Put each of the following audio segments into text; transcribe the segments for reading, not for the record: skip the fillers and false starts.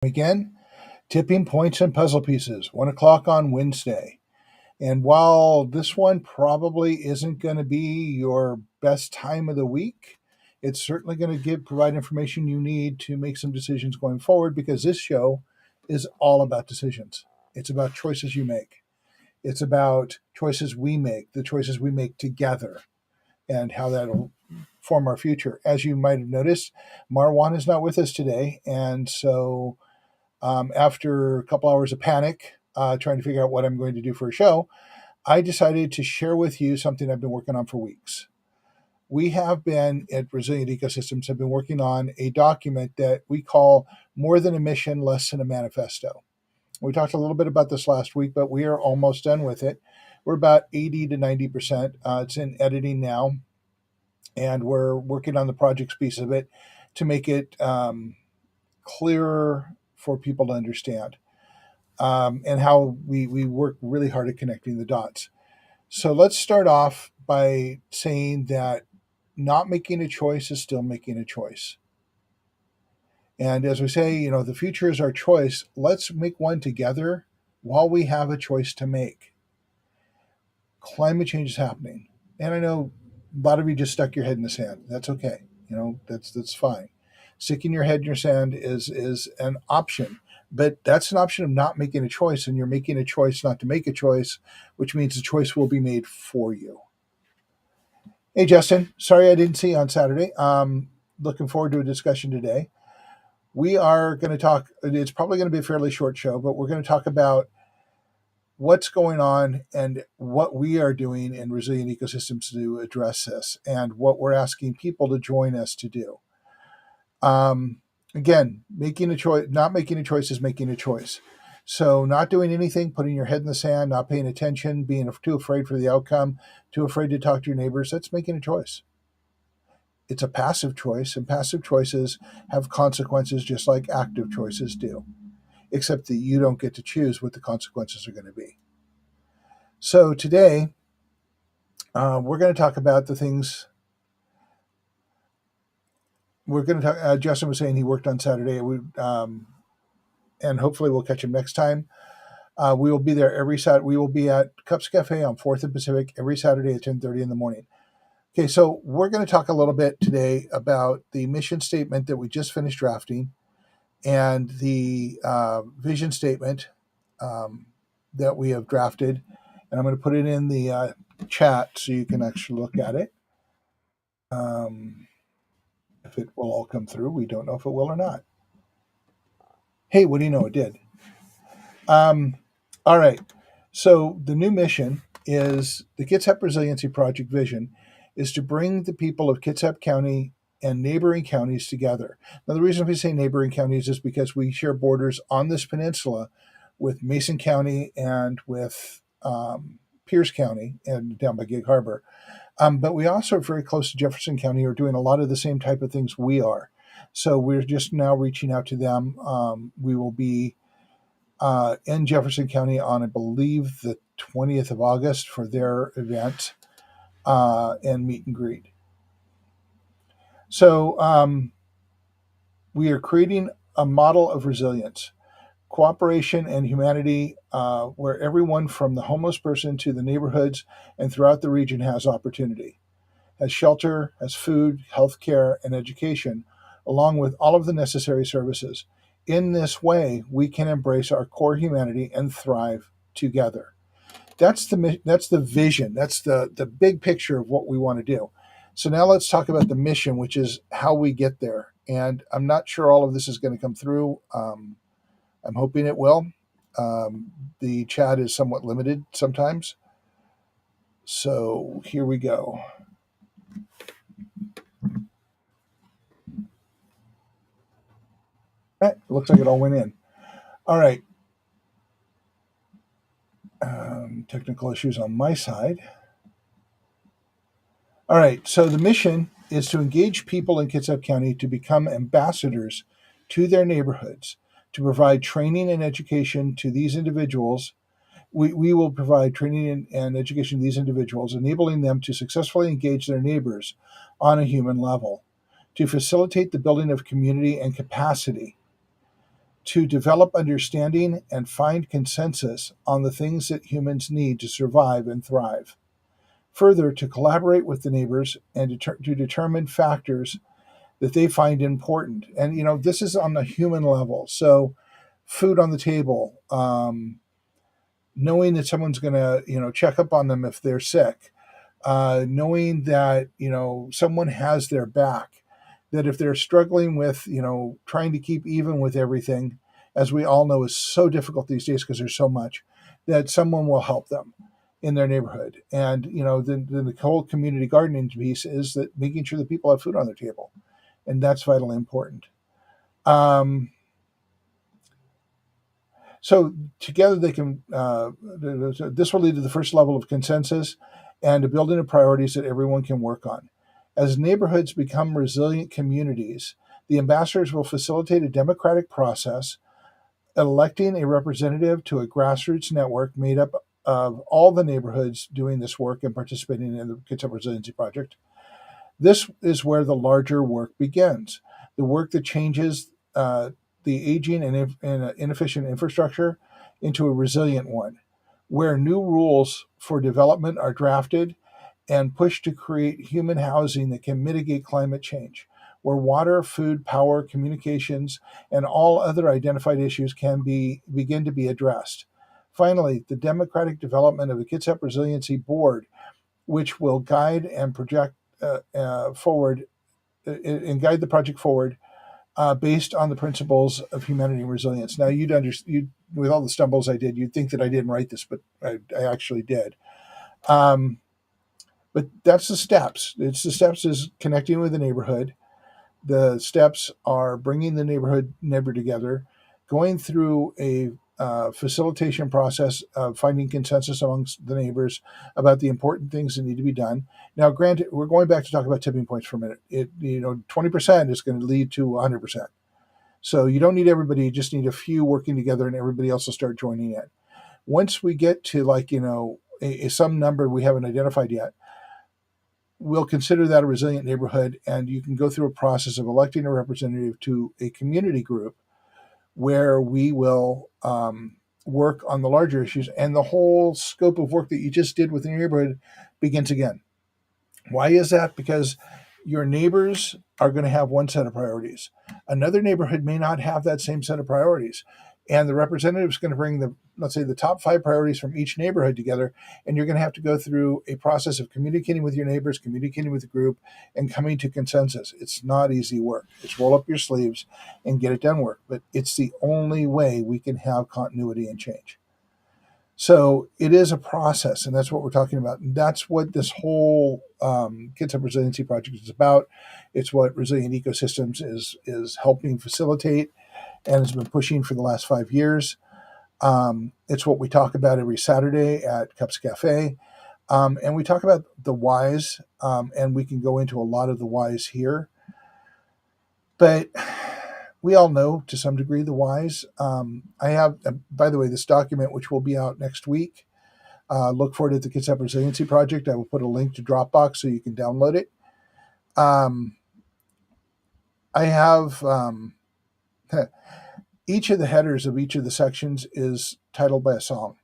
Again, tipping points and puzzle pieces, 1 o'clock on Wednesday. And while this one probably isn't going to be your best time of the week, it's certainly going to provide information you need to make some decisions going forward because this show is all about decisions. It's about choices you make. It's about choices we make, the choices we make together, and how that'll form our future. As you might have noticed, Marwan is not with us today. And so after a couple hours of panic, trying to figure out what I'm going to do for a show, I decided to share with you something I've been working on for weeks. We have been at Resilient Ecosystems have been working on a document that we call More Than a Mission, Less Than a Manifesto. We talked a little bit about this last week, but we are almost done with it. We're about 80 to 90%. It's in editing now, and we're working on the projects piece of it to make it clearer for people to understand, and how we work really hard at connecting the dots. So let's start off by saying that not making a choice is still making a choice. And as we say, the future is our choice. Let's make one together while we have a choice to make. Climate change is happening. And I know a lot of you just stuck your head in the sand. That's okay. That's fine. Sticking your head in your sand is an option. But that's an option of not making a choice, and you're making a choice not to make a choice, which means the choice will be made for you. Hey, Justin. Sorry I didn't see you on Saturday. Looking forward to a discussion today. We are going to talk, it's probably going to be a fairly short show, but we're going to talk about what's going on and what we are doing in Resilient Ecosystems to address this and what we're asking people to join us to do. Again, making a choice, not making a choice is making a choice. So not doing anything, putting your head in the sand, not paying attention, being too afraid for the outcome, too afraid to talk to your neighbors, that's making a choice. It's a passive choice, and passive choices have consequences just like active choices do, except that you don't get to choose what the consequences are going to be. So today, we're going to talk about the things we're going to talk. Justin was saying he worked on Saturday, and hopefully we'll catch him next time. We will be there every Saturday. We will be at Cups Cafe on 4th and Pacific every Saturday at 10:30 in the morning. Okay, so we're going to talk a little bit today about the mission statement that we just finished drafting and the vision statement that we have drafted. And I'm going to put it in the chat so you can actually look at it. If it will all come through, we don't know if it will or not. Hey, what do you know? It did. All right. So the new mission is the Kitsap Resiliency Project vision is to bring the people of Kitsap County and neighboring counties together. Now, the reason we say neighboring counties is because we share borders on this peninsula with Mason County and with Pierce County and down by Gig Harbor. But we also are very close to Jefferson County, who are doing a lot of the same type of things we are. So we're just now reaching out to them. We will be in Jefferson County on, I believe, the 20th of August for their event and meet and greet. So we are creating a model of resilience, cooperation, and humanity where everyone from the homeless person to the neighborhoods and throughout the region has opportunity, has shelter, has food, health care, and education, along with all of the necessary services. In this way, we can embrace our core humanity and thrive together. That's the vision. That's the big picture of what we want to do. So now let's talk about the mission, which is how we get there. And I'm not sure all of this is going to come through. I'm hoping it will. The chat is somewhat limited sometimes. So here we go. It looks like it all went in. All right. Technical issues on my side. All right. So the mission is to engage people in Kitsap County to become ambassadors to their neighborhoods, to provide training and education to these individuals. We will provide training and education to these individuals, enabling them to successfully engage their neighbors on a human level, to facilitate the building of community and capacity, to develop understanding and find consensus on the things that humans need to survive and thrive. Further, to collaborate with the neighbors and to determine factors that they find important. And, this is on the human level. So, food on the table, knowing that someone's going to, check up on them if they're sick, knowing that, someone has their back, that if they're struggling with, trying to keep even with everything, as we all know is so difficult these days because there's so much, that someone will help them in their neighborhood. And, the whole community gardening piece is that making sure that people have food on their table. And that's vitally important. Um, so together they can, this will lead to the first level of consensus and a building of priorities that everyone can work on. As neighborhoods become resilient communities, the ambassadors will facilitate a democratic process, electing a representative to a grassroots network made up of all the neighborhoods doing this work and participating in the Kids Up Resiliency Project. This is where the larger work begins, the work that changes the aging and inefficient infrastructure into a resilient one, where new rules for development are drafted and pushed to create human housing that can mitigate climate change, where water, food, power, communications, and all other identified issues can begin to be addressed. Finally, the democratic development of the Kitsap Resiliency Board, which will guide and project forward and guide the project forward based on the principles of humanity and resilience. Now, with all the stumbles I did, you'd think that I didn't write this, but I actually did. But that's the steps. It's the steps is connecting with the neighborhood. The steps are bringing the neighbor together, going through a facilitation process of finding consensus amongst the neighbors about the important things that need to be done. Now, granted, we're going back to talk about tipping points for a minute. 20% is going to lead to 100%. So you don't need everybody; you just need a few working together, and everybody else will start joining in. Once we get to some number we haven't identified yet, we'll consider that a resilient neighborhood, and you can go through a process of electing a representative to a community group where we will work on the larger issues, and the whole scope of work that you just did within your neighborhood begins again. Why is that? Because your neighbors are going to have one set of priorities. Another neighborhood may not have that same set of priorities. And the representative is going to bring let's say, the top 5 priorities from each neighborhood together. And you're going to have to go through a process of communicating with your neighbors, communicating with the group, and coming to consensus. It's not easy work. It's roll up your sleeves and get it done work. But it's the only way we can have continuity and change. So it is a process, and that's what we're talking about. And that's what this whole Kids Up Resiliency Project is about. It's what Resilient Ecosystems is helping facilitate and has been pushing for the last 5 years. It's what we talk about every Saturday at Cups Cafe. And we talk about the whys, and we can go into a lot of the whys here. But we all know to some degree the whys. I have, by the way, this document, which will be out next week. Look for it at the Kids Up Resiliency Project. I will put a link to Dropbox so you can download it. I have each of the headers of each of the sections is titled by a song.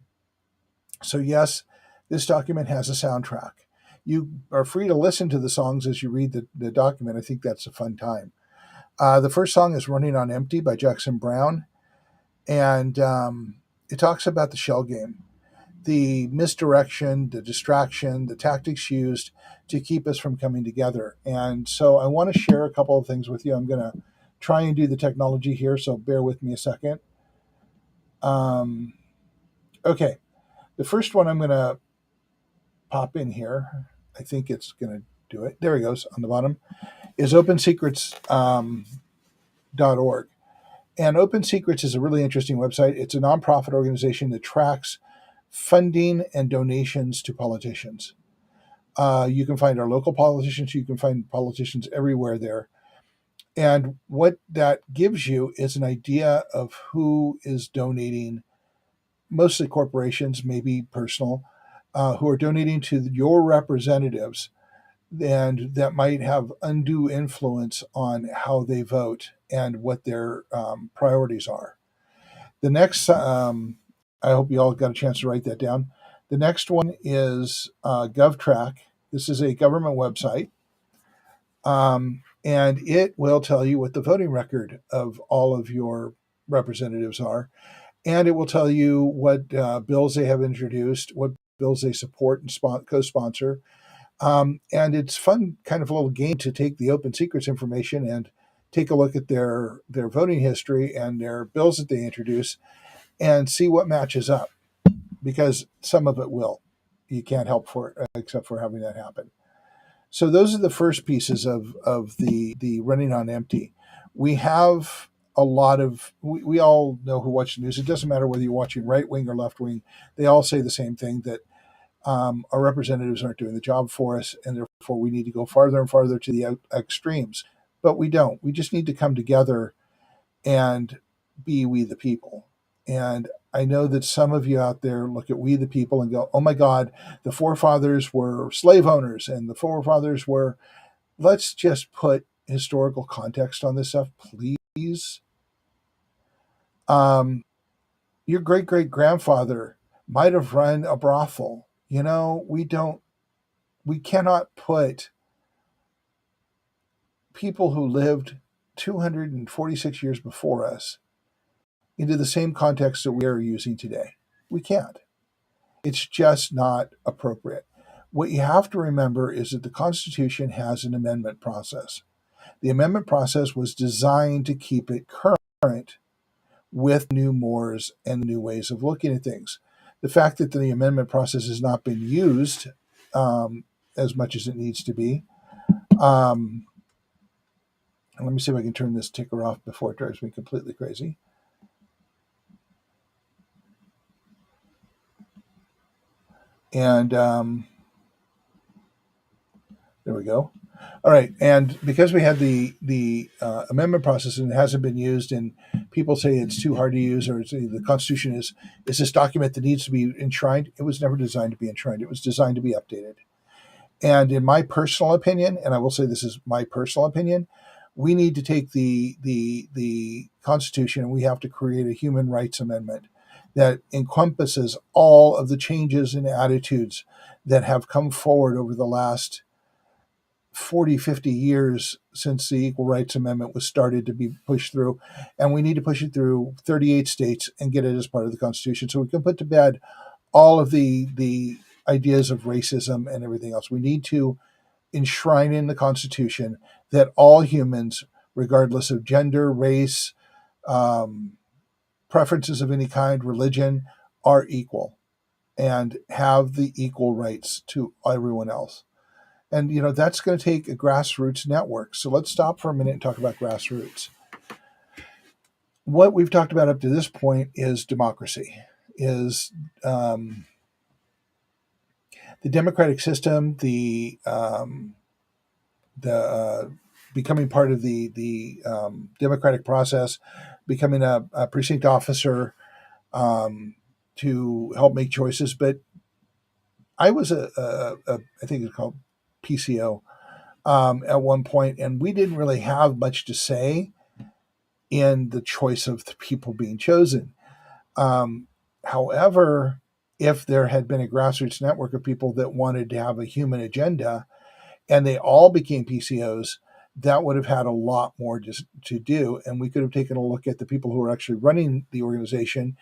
So yes, this document has a soundtrack. You are free to listen to the songs as you read the document. I think that's a fun time. The first song is Running on Empty by Jackson Browne. And it talks about the shell game, the misdirection, the distraction, the tactics used to keep us from coming together. And so I want to share a couple of things with you. I'm going to try and do the technology here, so bear with me a second. Okay, the first one I'm going to pop in here. I think it's going to do it. There he goes on the bottom, is OpenSecrets.org. And Open Secrets is a really interesting website. It's a nonprofit organization that tracks funding and donations to politicians. You can find our local politicians. You can find politicians everywhere there. And what that gives you is an idea of who is donating, mostly corporations, maybe personal, who are donating to your representatives, and that might have undue influence on how they vote and what their priorities are. The next, I hope you all got a chance to write that down. The next one is GovTrack. This is a government website, and it will tell you what the voting record of all of your representatives are, and it will tell you what bills they have introduced, what bills they support and co-sponsor. And it's fun, kind of a little game to take the open secrets information and take a look at their voting history and their bills that they introduce and see what matches up, because some of it will. You can't help for it except for having that happen. So those are the first pieces of the running on empty. We have a lot of we all know who watch the news. It doesn't matter whether you're watching right wing or left wing. They all say the same thing, that our representatives aren't doing the job for us, and therefore we need to go farther and farther to the extremes. But we don't. We just need to come together and be we the people. And I know that some of you out there look at we the people and go, oh my God, the forefathers were slave owners and the forefathers were. Let's just put historical context on this stuff, please. Um, your great great grandfather might have run a brothel. We cannot put people who lived 246 years before us into the same context that we are using today. We can't. It's just not appropriate. What you have to remember is that the Constitution has an amendment process. The amendment process was designed to keep it current with new mores and new ways of looking at things. The fact that the amendment process has not been used as much as it needs to be. Let me see if I can turn this ticker off before it drives me completely crazy. And there we go. All right, and because we had the amendment process and it hasn't been used, and people say it's too hard to use, or the Constitution is this document that needs to be enshrined. It was never designed to be enshrined. It was designed to be updated. And in my personal opinion, and I will say this is my personal opinion, we need to take the Constitution and we have to create a human rights amendment that encompasses all of the changes and attitudes that have come forward over the last 40, 50 years since the Equal Rights Amendment was started to be pushed through. And we need to push it through 38 states and get it as part of the Constitution so we can put to bed all of the ideas of racism and everything else. We need to enshrine in the Constitution that all humans, regardless of gender, race, preferences of any kind, religion, are equal and have the equal rights to everyone else. And, that's going to take a grassroots network. So let's stop for a minute and talk about grassroots. What we've talked about up to this point is democracy, is the democratic system, the becoming part of the democratic process, becoming a precinct officer to help make choices. But I was I think it's called PCO at one point, and we didn't really have much to say in the choice of the people being chosen. However, if there had been a grassroots network of people that wanted to have a human agenda and they all became PCOs, that would have had a lot more to do. And we could have taken a look at the people who are actually running the organization,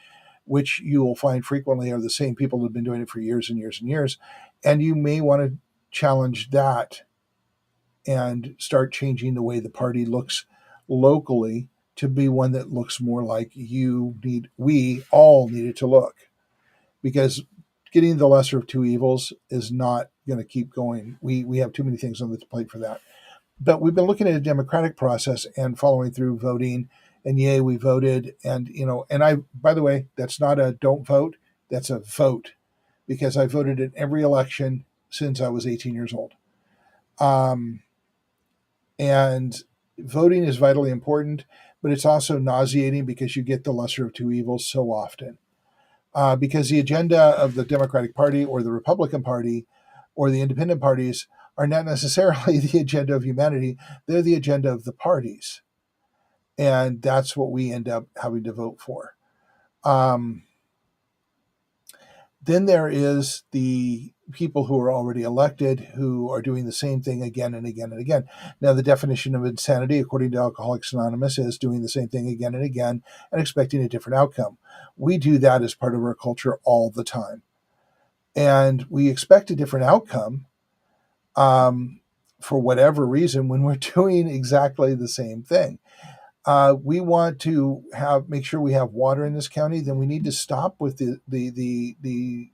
which you will find frequently are the same people who have been doing it for years and years and years. And you may want to challenge that and start changing the way the party looks locally to be one that looks more like we all need it to look. Because getting the lesser of two evils is not going to keep going. We have too many things on the plate for that. But we've been looking at a democratic process and following through voting, and yay, we voted. And, by the way, that's not a don't vote, that's a vote, because I voted in every election since I was 18 years old. And voting is vitally important, but it's also nauseating because you get the lesser of two evils so often. Because the agenda of the Democratic Party or the Republican Party or the independent parties are not necessarily the agenda of humanity. They're the agenda of the parties. And that's what we end up having to vote for. Um, then there is the people who are already elected who are doing the same thing again and again and again. Now, the definition of insanity, according to Alcoholics Anonymous, is doing the same thing again and again and expecting a different outcome. We do that as part of our culture all the time. And we expect a different outcome for whatever reason when we're doing exactly the same thing. We want to make sure we have water in this county. Then we need to stop with the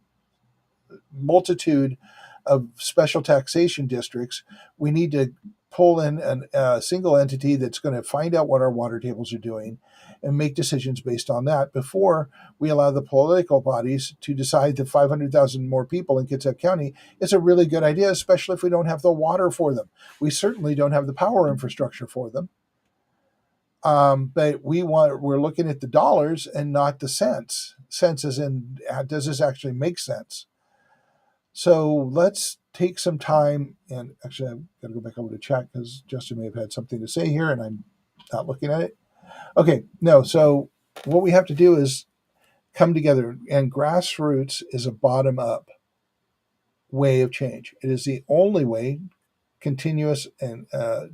multitude of special taxation districts. We need to pull in a single entity that's going to find out what our water tables are doing and make decisions based on that before we allow the political bodies to decide that 500,000 more people in Kitsap County is a really good idea, especially if we don't have the water for them. We certainly don't have the power infrastructure for them. But we're looking at the dollars and not the cents. Cents as in, does this actually make sense? So let's take some time, and actually I've got to go back over to chat because Justin may have had something to say here and I'm not looking at it. Okay, no, so what we have to do is come together, and grassroots is a bottom up way of change. It is the only way continuous and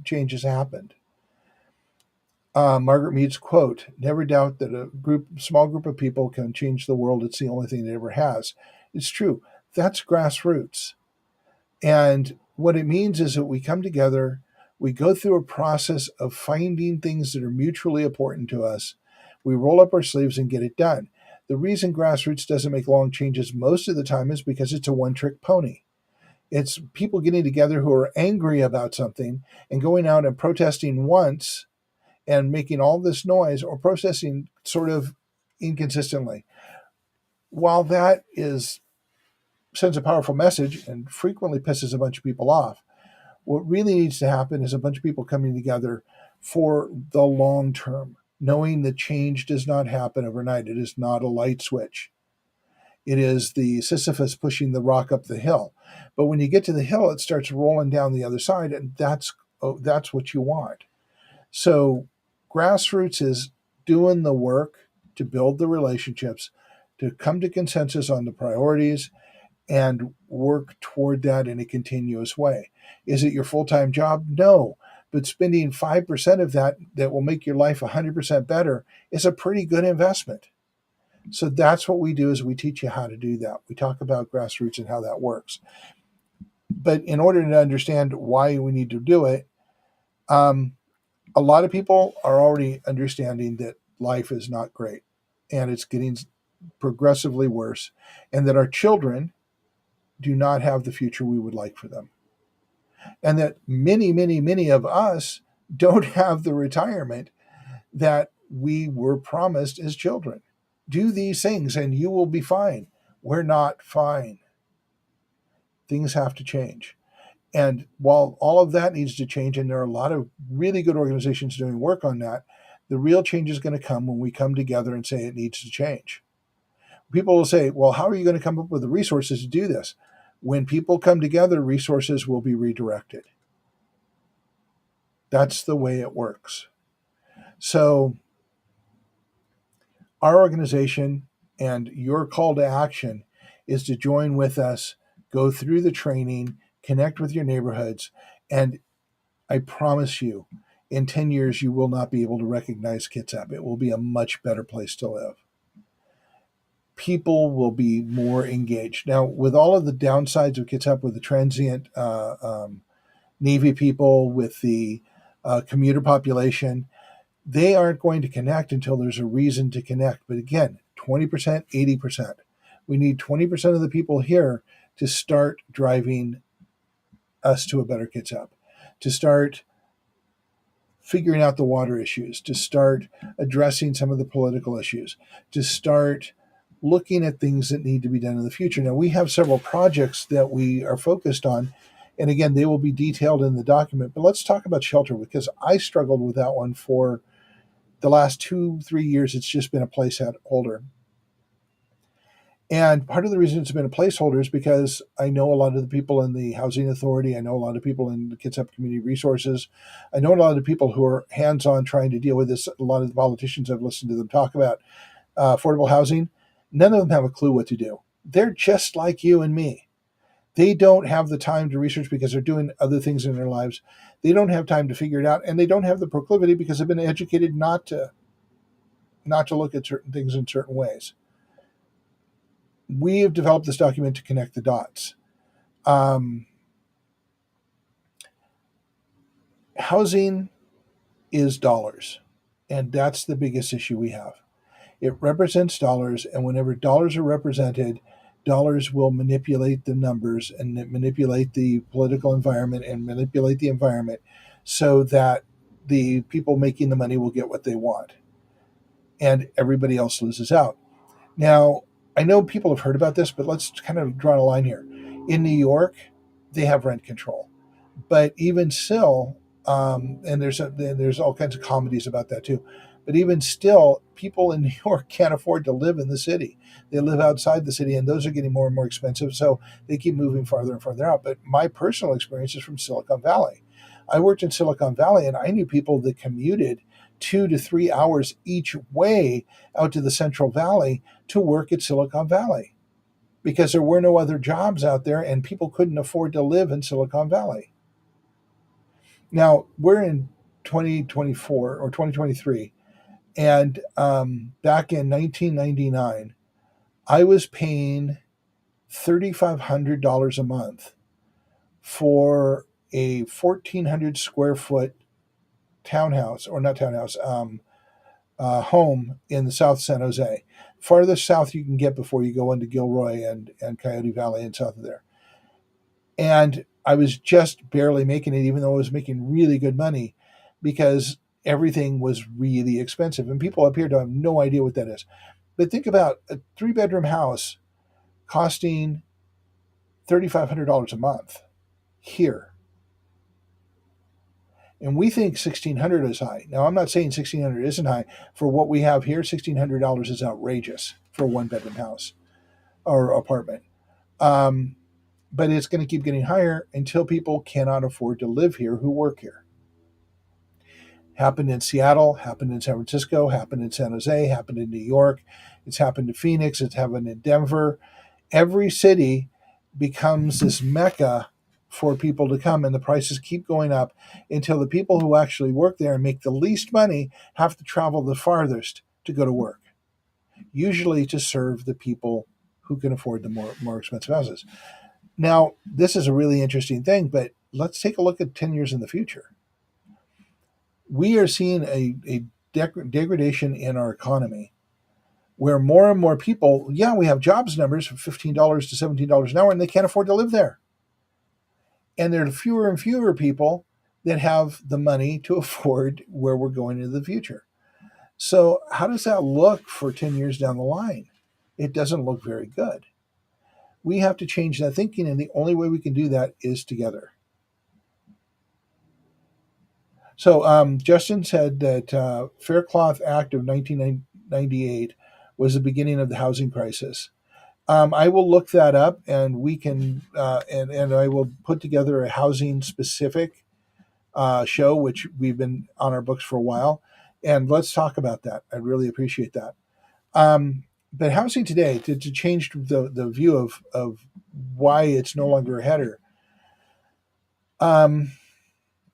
change has happened. Margaret Mead's quote, "Never doubt that a small group of people can change the world. It's the only thing it ever has." It's true. That's grassroots. And what it means is that we come together, we go through a process of finding things that are mutually important to us. We roll up our sleeves and get it done. The reason grassroots doesn't make long changes most of the time is because it's a one-trick pony. It's people getting together who are angry about something and going out and protesting once and making all this noise, or protesting sort of inconsistently. While that sends a powerful message and frequently pisses a bunch of people off, what really needs to happen is a bunch of people coming together for the long term, knowing that change does not happen overnight. It is not a light switch. It is the Sisyphus pushing the rock up the hill. But when you get to the hill, it starts rolling down the other side, and that's what you want. So grassroots is doing the work to build the relationships, to come to consensus on the priorities, and work toward that in a continuous way. Is it your full-time job? No. But spending 5% of that will make your life 100% better is a pretty good investment. So that's what we do, is we teach you how to do that. We talk about grassroots and how that works. But in order to understand why we need to do it, a lot of people are already understanding that life is not great and it's getting progressively worse, and that our children do not have the future we would like for them. And that many, many, many of us don't have the retirement that we were promised as children. Do these things and you will be fine. We're not fine. Things have to change. And while all of that needs to change, and there are a lot of really good organizations doing work on that, the real change is going to come when we come together and say it needs to change. People will say, well, how are you going to come up with the resources to do this? When people come together, resources will be redirected. That's the way it works. So our organization and your call to action is to join with us, go through the training, connect with your neighborhoods, and I promise you, in 10 years, you will not be able to recognize Kitsap. It will be a much better place to live. People will be more engaged. Now, with all of the downsides of Kitsap, with the transient Navy people, with the commuter population, they aren't going to connect until there's a reason to connect. But again, 20%, 80%. We need 20% of the people here to start driving us to a better Kitsap, to start figuring out the water issues, to start addressing some of the political issues, to start looking at things that need to be done in the future. Now, we have several projects that we are focused on, and again, they will be detailed in the document. But let's talk about shelter, because I struggled with that one for the last 2-3 years. It's just been a placeholder. And part of the reason it's been a placeholder is because I know a lot of the people in the Housing Authority. I know a lot of people in the Kitsap Community Resources. I know a lot of the people who are hands-on trying to deal with this. A lot of the politicians, I've listened to them talk about. affordable housing, none of them have a clue what to do. They're just like you and me. They don't have the time to research because they're doing other things in their lives. They don't have time to figure it out, and they don't have the proclivity because they've been educated not to look at certain things in certain ways. We have developed this document to connect the dots. Um, Housing is dollars, and that's the biggest issue we have. It represents dollars, and whenever dollars are represented, dollars will manipulate the numbers and manipulate the political environment and manipulate the environment so that the people making the money will get what they want and everybody else loses out. Now, I know people have heard about this, but let's kind of draw a line here. In New York, they have rent control, but even still, and there's all kinds of comedies about that too. But even still, people in New York can't afford to live in the city. They live outside the city, and those are getting more and more expensive. So they keep moving farther and farther out. But my personal experience is from Silicon Valley. I worked in Silicon Valley, and I knew people that commuted 2 to 3 hours each way out to the Central Valley to work at Silicon Valley because there were no other jobs out there, and people couldn't afford to live in Silicon Valley. Now, we're in 2024 or 2023, and back in 1999, I was paying $3,500 a month for a 1,400 square foot townhouse, or not townhouse, home in the South San Jose. Farthest south you can get before you go into Gilroy and Coyote Valley and south of there. And I was just barely making it, even though I was making really good money, because everything was really expensive. And people up here don't have no idea what that is. But think about a 3 bedroom house costing $3,500 a month here. And we think 1,600 is high. Now, I'm not saying 1,600 isn't high. For what we have here, $1,600 is outrageous for a 1 bedroom house or apartment. Um, but it's going to keep getting higher until people cannot afford to live here who work here. Happened in Seattle, happened in San Francisco, happened in San Jose, happened in New York. It's happened in Phoenix. It's happened in Denver. Every city becomes this mecca for people to come, and the prices keep going up until the people who actually work there and make the least money have to travel the farthest to go to work, usually to serve the people who can afford the more expensive houses. Now, this is a really interesting thing, but let's take a look at 10 years in the future. We are seeing a degradation in our economy where more and more people, yeah, we have jobs numbers from $15 to $17 an hour, and they can't afford to live there. And there are fewer and fewer people that have the money to afford where we're going into the future. So, how does that look for 10 years down the line? It doesn't look very good. We have to change that thinking, and the only way we can do that is together. So, Justin said that Faircloth Act of 1998 was the beginning of the housing crisis. I will look that up, and we can, and I will put together a housing specific show, which we've been on our books for a while, and let's talk about that. I'd really appreciate that. But housing today, to change the view of why it's no longer a header,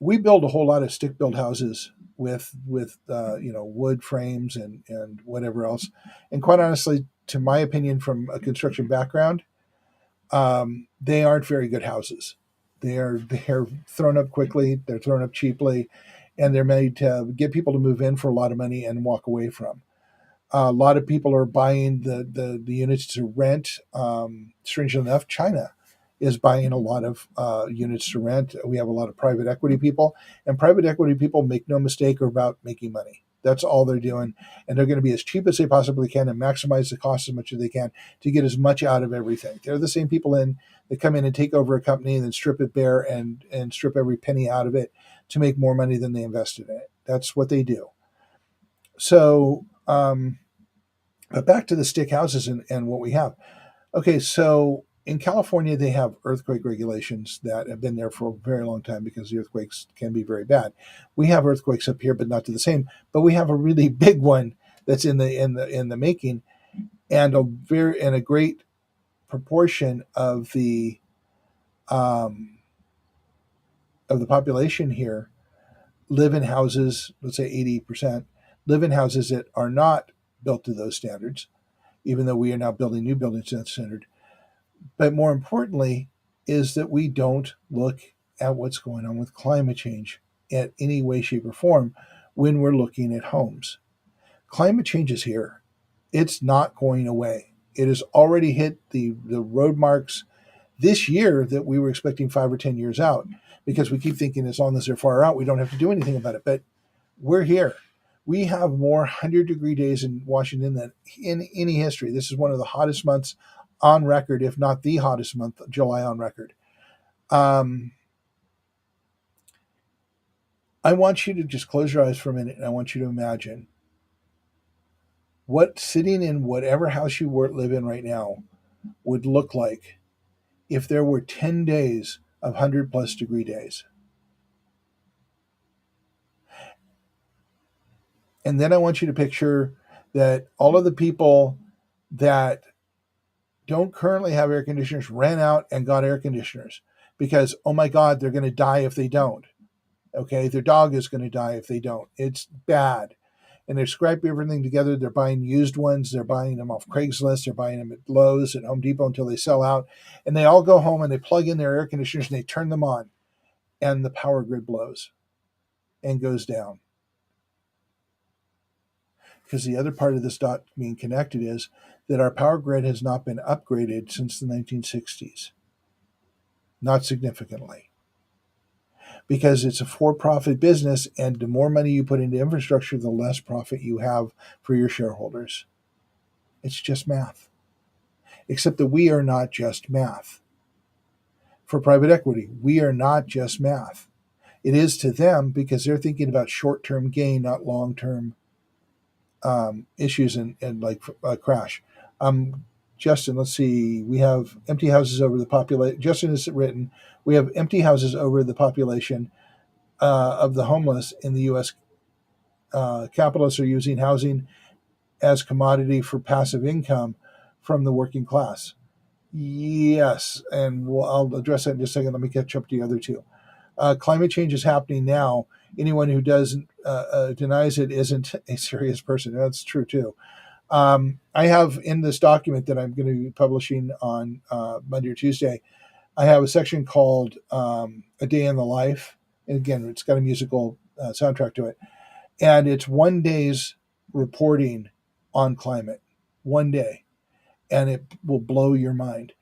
we build a whole lot of stick built houses with wood frames and whatever else. And quite honestly, to my opinion, from a construction background, they aren't very good houses. They're thrown up quickly, they're thrown up cheaply, and they're made to get people to move in for a lot of money and walk away from. A lot of people are buying the units to rent. Strangely enough, China is buying a lot of units to rent. We have a lot of private equity people, and private equity people, make no mistake, are about making money. That's all they're doing, and they're going to be as cheap as they possibly can and maximize the cost as much as they can to get as much out of everything. They're the same people that come in and take over a company and then strip it bare and strip every penny out of it to make more money than they invested in it. That's what they do. So, but back to the stick houses and what we have. Okay, so in California, they have earthquake regulations that have been there for a very long time because the earthquakes can be very bad. We have earthquakes up here, but not to the same. But we have a really big one that's in the making, and a great proportion um, of the population here live in houses. Let's say 80% live in houses that are not built to those standards, even though we are now building new buildings to that standard. But more importantly, is that we don't look at what's going on with climate change in any way, shape, or form when we're looking at homes. Climate change is here. It's not going away. It has already hit the road marks this year that we were expecting 5 or 10 years out, because we keep thinking as long as they're far out, we don't have to do anything about it. But we're here. We have more 100-degree days in Washington than in any history. This is one of the hottest months on record, if not the hottest month, July on record. Um, I want you to just close your eyes for a minute, and I want you to imagine what sitting in whatever house you live in right now would look like if there were 10 days of 100-plus degree days. And then I want you to picture that all of the people that don't currently have air conditioners ran out and got air conditioners because, oh my God, they're going to die if they don't. Okay, their dog is going to die if they don't. It's bad. And they're scraping everything together. They're buying used ones. They're buying them off Craigslist. They're buying them at Lowe's, at Home Depot until they sell out. And they all go home and they plug in their air conditioners and they turn them on. And the power grid blows and goes down. Because the other part of this dot being connected is that our power grid has not been upgraded since the 1960s. Not significantly. Because it's a for-profit business, and the more money you put into infrastructure, the less profit you have for your shareholders. It's just math. Except that we are not just math. For private equity, we are not just math. It is to them because they're thinking about short-term gain, not long-term issues and like crash. Justin, let's see. We have empty houses over the population. Justin has written, we have empty houses over the population of the homeless in the U.S. Capitalists are using housing as commodity for passive income from the working class. Yes, and I'll address that in just a second. Let me catch up to the other two. Climate change is happening now. Anyone who doesn't denies it isn't a serious person. That's true too. I have in this document that I'm going to be publishing on Monday or Tuesday, I have a section called A Day in the Life. And again, it's got a musical soundtrack to it. And it's one day's reporting on climate. One day. And it will blow your mind.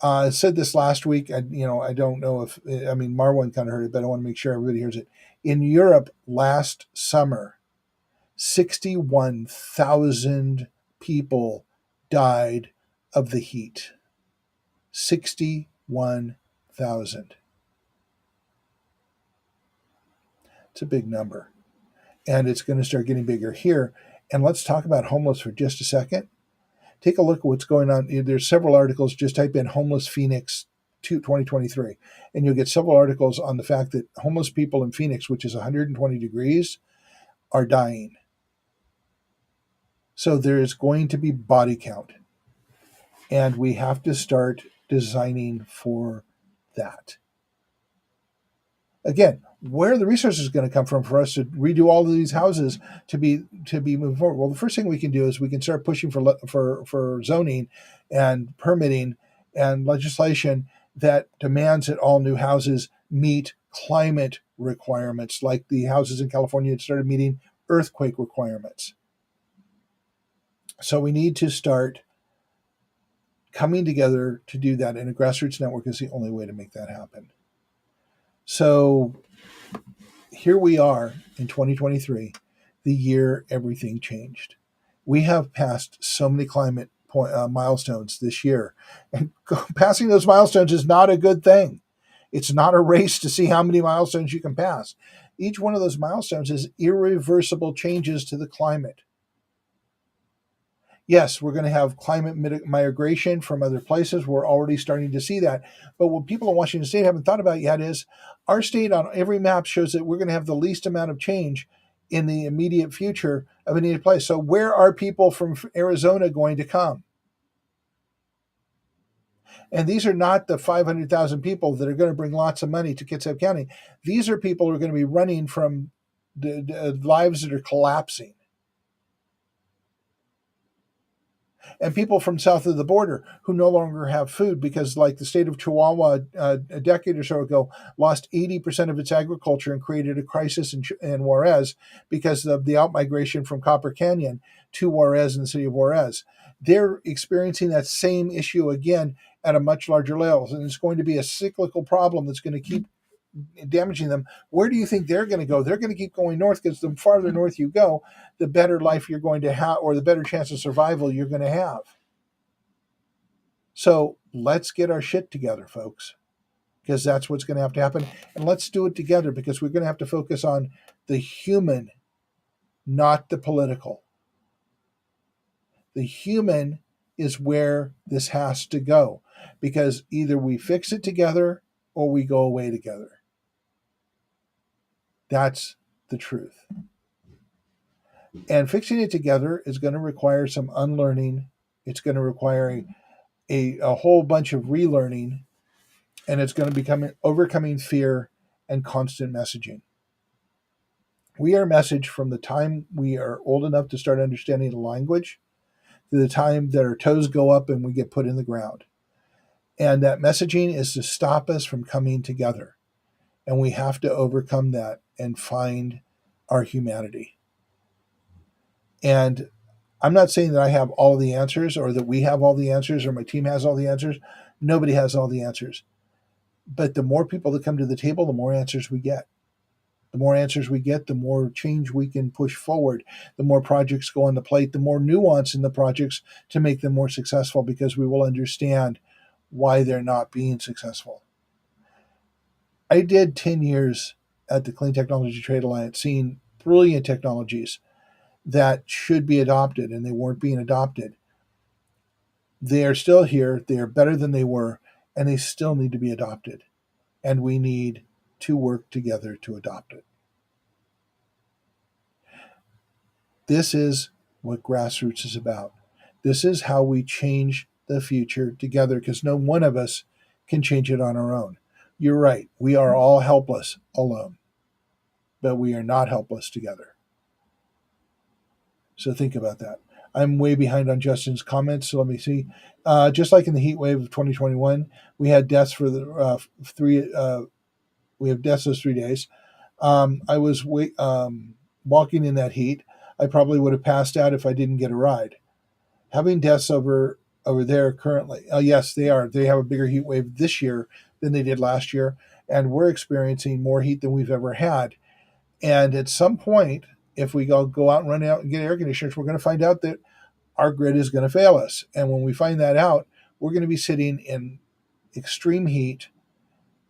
I said this last week. I don't know if, Marwan kind of heard it, but I want to make sure everybody hears it. In Europe last summer, 61,000 people died of the heat. 61,000. It's a big number. And it's going to start getting bigger here. And let's talk about homeless for just a second. Take a look at what's going on. There's several articles. Just type in homeless Phoenix 2023, and you'll get several articles on the fact that homeless people in Phoenix, which is 120 degrees, are dying. So there is going to be body count. And we have to start designing for that. Again, where are the resources going to come from for us to redo all of these houses to be moving forward? Well, the first thing we can do is we can start pushing for zoning and permitting and legislation that demands that all new houses meet climate requirements, like the houses in California that started meeting earthquake requirements. So we need to start coming together to do that, and a grassroots network is the only way to make that happen. So here we are in 2023, the year everything changed. We have passed so many climate milestones this year, and passing those milestones is not a good thing. It's not a race to see how many milestones you can pass. Each one of those milestones is irreversible changes to the climate. Yes, we're going to have climate migration from other places. We're already starting to see that. But what people in Washington State haven't thought about yet is our state on every map shows that we're going to have the least amount of change in the immediate future of a needed place. So where are people from Arizona going to come? And these are not the 500,000 people that are going to bring lots of money to Kitsap County. These are people who are going to be running from the lives that are collapsing. And people from south of the border who no longer have food because, like the state of Chihuahua a decade or so ago, lost 80% of its agriculture and created a crisis in Juarez because of the outmigration from Copper Canyon to Juarez and the city of Juarez. They're experiencing that same issue again at a much larger level. And it's going to be a cyclical problem that's going to keep damaging them. Where do you think they're going to go? They're going to keep going north because the farther north you go, the better life you're going to have, or the better chance of survival you're going to have. So let's get our shit together, folks, because that's what's going to have to happen. And let's do it together because we're going to have to focus on the human, not the political. The human is where this has to go because either we fix it together or we go away together. That's the truth. And fixing it together is going to require some unlearning. It's going to require a whole bunch of relearning, and it's going to become overcoming fear and constant messaging. We are messaged from the time we are old enough to start understanding the language to the time that our toes go up and we get put in the ground. And that messaging is to stop us from coming together. And we have to overcome that and find our humanity. And I'm not saying that I have all the answers or that we have all the answers or my team has all the answers. Nobody has all the answers. But the more people that come to the table, the more answers we get. The more answers we get, the more change we can push forward. The more projects go on the plate, the more nuance in the projects to make them more successful because we will understand why they're not being successful. I did 10 years at the Clean Technology Trade Alliance, seeing brilliant technologies that should be adopted and they weren't being adopted. They are still here, they are better than they were, and they still need to be adopted. And we need to work together to adopt it. This is what grassroots is about. This is how we change the future together because no one of us can change it on our own. You're right. We are all helpless alone, but we are not helpless together. So think about that. I'm way behind on Justin's comments, so let me see. Just like in the heat wave of 2021, we had deaths for the three. We have deaths those 3 days. I was walking in that heat. I probably would have passed out if I didn't get a ride. Having deaths over there currently. Yes, they are. They have a bigger heat wave this year than they did last year, and we're experiencing more heat than we've ever had. And at some point, if we go out and run out and get air conditioners, we're going to find out that our grid is going to fail us. And when we find that out, we're going to be sitting in extreme heat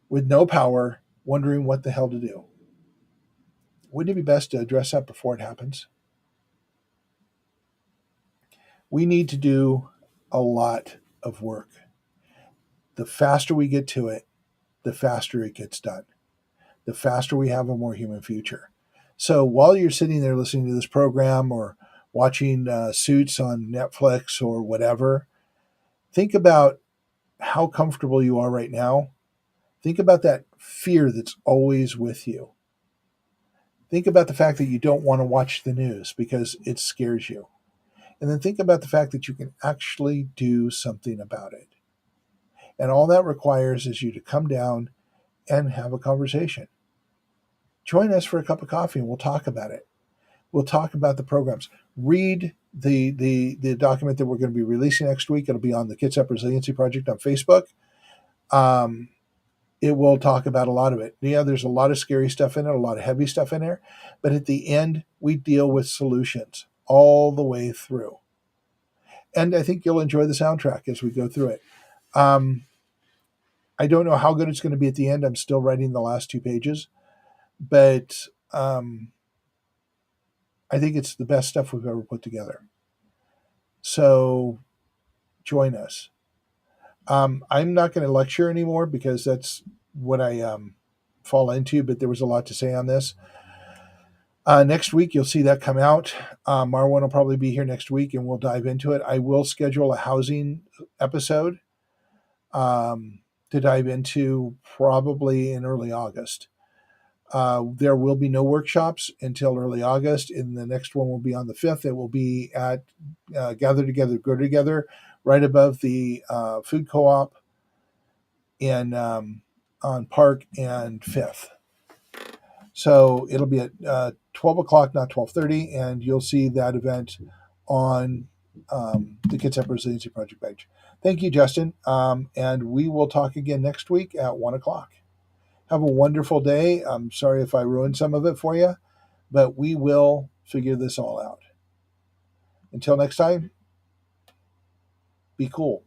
with no power, wondering what the hell to do. Wouldn't it be best to address that before it happens? We need to do a lot of work. The faster we get to it, the faster it gets done. The faster we have a more human future. So while you're sitting there listening to this program or watching Suits on Netflix or whatever, think about how comfortable you are right now. Think about that fear that's always with you. Think about the fact that you don't want to watch the news because it scares you. And then think about the fact that you can actually do something about it. And all that requires is you to come down and have a conversation. Join us for a cup of coffee and we'll talk about it. We'll talk about the programs. Read the document that we're going to be releasing next week. It'll be on the Kitsap Resiliency Project on Facebook. It will talk about a lot of it. Yeah, there's a lot of scary stuff in it, a lot of heavy stuff in there. But at the end, we deal with solutions all the way through. And I think you'll enjoy the soundtrack as we go through it. I don't know how good it's going to be at the end. I'm still writing the last 2 pages. But I think it's the best stuff we've ever put together. So join us. I'm not going to lecture anymore because that's what I fall into, but there was a lot to say on this. Next week, you'll see that come out. Marwan will probably be here next week, and we'll dive into it. I will schedule a housing episode to dive into probably in early August. There will be no workshops until early August, and the next one will be on the 5th. It will be at Gather Together, Grow Together, right above the food co-op in on Park and 5th. So it'll be at 12 o'clock, not 12:30, and you'll see that event on the Kids Up Resiliency Project page. Thank you, Justin, and we will talk again next week at 1 o'clock. Have a wonderful day. I'm sorry if I ruined some of it for you, but we will figure this all out. Until next time, be cool.